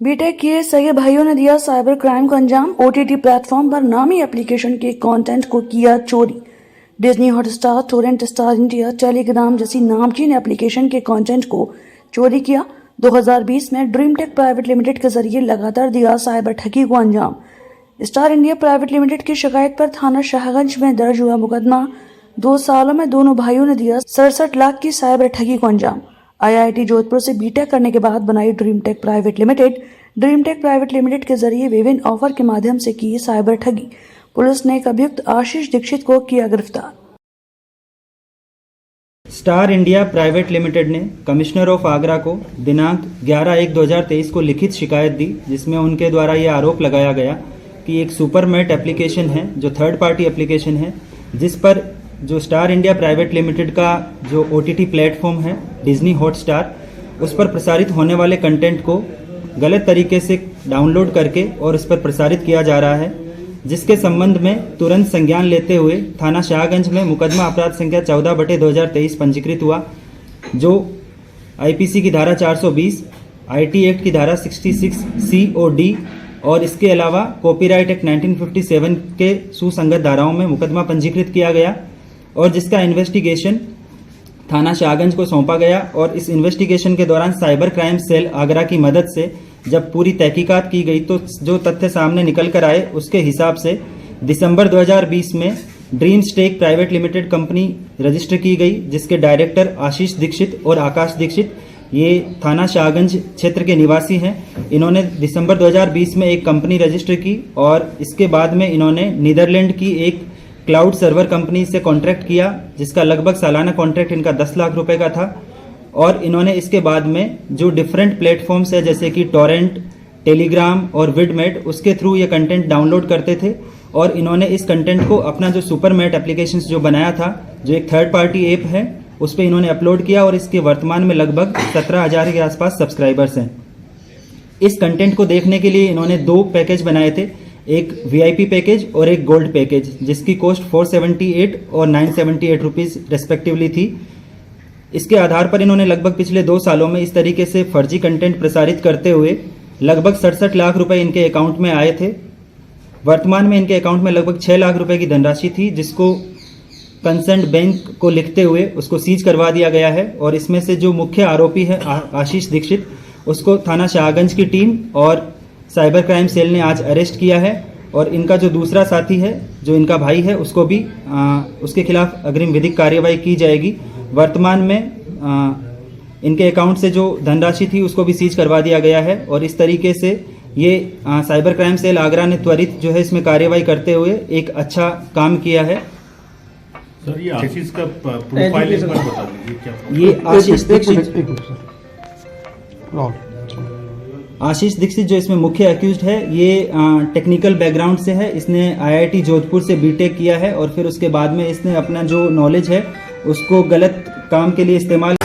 BTech किए सगे भाइयों ने दिया साइबर क्राइम को अंजाम। ओटीटी प्लेटफॉर्म पर नामी एप्लीकेशन के कंटेंट को किया चोरी। Disney Hotstar, Torrent star India, Telegram जैसी नामचीन एप्लीकेशन के कंटेंट को चोरी किया। 2020 में ड्रीम टेक प्राइवेट लिमिटेड के जरिए लगातार दिया साइबर ठगी को अंजाम। स्टार इंडिया प्राइवेट लिमिटेड की शिकायत पर थाना शाहगंज में दर्ज हुआ मुकदमा। 2 सालों में दोनों भाइयों ने दिया 67 लाख की साइबर ठगी को अंजाम। आईआईटी जोधपुर से बीटेक करने के बाद बनाई ड्रीम टेक प्राइवेट लिमिटेड के जरिए विभिन्न ऑफर के माध्यम से की साइबर ठगी। पुलिस ने एक अभियुक्त आशीष दीक्षित को किया गिरफ्तार। स्टार इंडिया प्राइवेट लिमिटेड ने कमिश्नर ऑफ आगरा को दिनांक 11/1/2023 को लिखित शिकायत दी, जिसमें उनके द्वारा ये आरोप लगाया गया कि एक सुपरमेट एप्लीकेशन है जो थर्ड पार्टी एप्लीकेशन है, जिस पर जो स्टार इंडिया प्राइवेट लिमिटेड का जो ओटीटी प्लेटफॉर्म है डिज्नी हॉटस्टार, उस पर प्रसारित होने वाले कंटेंट को गलत तरीके से डाउनलोड करके और उस पर प्रसारित किया जा रहा है, जिसके संबंध में तुरंत संज्ञान लेते हुए थाना शाहगंज में मुकदमा अपराध संख्या 14/2023 पंजीकृत हुआ, जो आईपीसी की धारा 420, आईटी एक्ट की धारा 66 COD और इसके अलावा कॉपीराइट एक्ट 1957 के सुसंगत धाराओं में मुकदमा पंजीकृत किया गया और जिसका इन्वेस्टिगेशन थाना शाहगंज को सौंपा गया। और इस इन्वेस्टिगेशन के दौरान साइबर क्राइम सेल आगरा की मदद से जब पूरी तहकीकात की गई तो जो तथ्य सामने निकल कर आए उसके हिसाब से दिसंबर 2020 में Dream Tech private limited company register की गई, जिसके डायरेक्टर आशीष दीक्षित और आकाश दीक्षित ये थाना शाहगंज क्षेत्र के निवासी हैं। इन्होंने दिसंबर 2020 में एक कंपनी रजिस्टर की और इसके बाद में इन्होंने नीदरलैंड की एक क्लाउड सर्वर कंपनी से कॉन्ट्रैक्ट किया, जिसका लगभग सालाना कॉन्ट्रैक्ट इनका 10 लाख रुपए का था। और इन्होंने इसके बाद में जो डिफरेंट प्लेटफॉर्म्स है जैसे कि टोरेंट, टेलीग्राम और विडमेट, उसके थ्रू ये कंटेंट डाउनलोड करते थे और इन्होंने इस कंटेंट को अपना जो सुपरमेट एप्लीकेशंस जो बनाया था, जो एक थर्ड पार्टी ऐप है, उस पर इन्होंने अपलोड किया और इसके वर्तमान में लगभग 17,000 के आसपास सब्सक्राइबर्स हैं। इस कंटेंट को देखने के लिए इन्होंने 2 पैकेज बनाए थे, एक वीआईपी पैकेज और एक गोल्ड पैकेज, जिसकी कॉस्ट 478 और 978 रुपीज़ रेस्पेक्टिवली थी। इसके आधार पर इन्होंने लगभग पिछले 2 सालों में इस तरीके से फर्जी कंटेंट प्रसारित करते हुए लगभग 67 लाख रुपए इनके अकाउंट में आए थे। वर्तमान में इनके अकाउंट में लगभग 6 लाख रुपए की धनराशि थी, जिसको कंसर्न बैंक को लिखते हुए उसको सीज करवा दिया गया है। और इसमें से जो मुख्य आरोपी है आशीष दीक्षित, उसको थाना शाहगंज की टीम और साइबर क्राइम सेल ने आज अरेस्ट किया है। और इनका जो दूसरा साथी है, जो इनका भाई है, उसको भी उसके खिलाफ अग्रिम विधिक कार्यवाही की जाएगी। वर्तमान में इनके अकाउंट से जो धनराशि थी उसको भी सीज करवा दिया गया है। और इस तरीके से ये साइबर क्राइम सेल आगरा ने त्वरित जो है इसमें कार्यवाही करते हुए एक अच्छा काम किया है। सर, ये आशीष का प्रोफाइल एक बार बता दीजिए क्या? ये आशीष दीक्षित जो इसमें मुख्य एक्यूज्ड है, ये टेक्निकल बैकग्राउंड से है। इसने आईआईटी जोधपुर से बीटेक किया है और फिर उसके बाद में इसने अपना जो नॉलेज है उसको गलत काम के लिए इस्तेमाल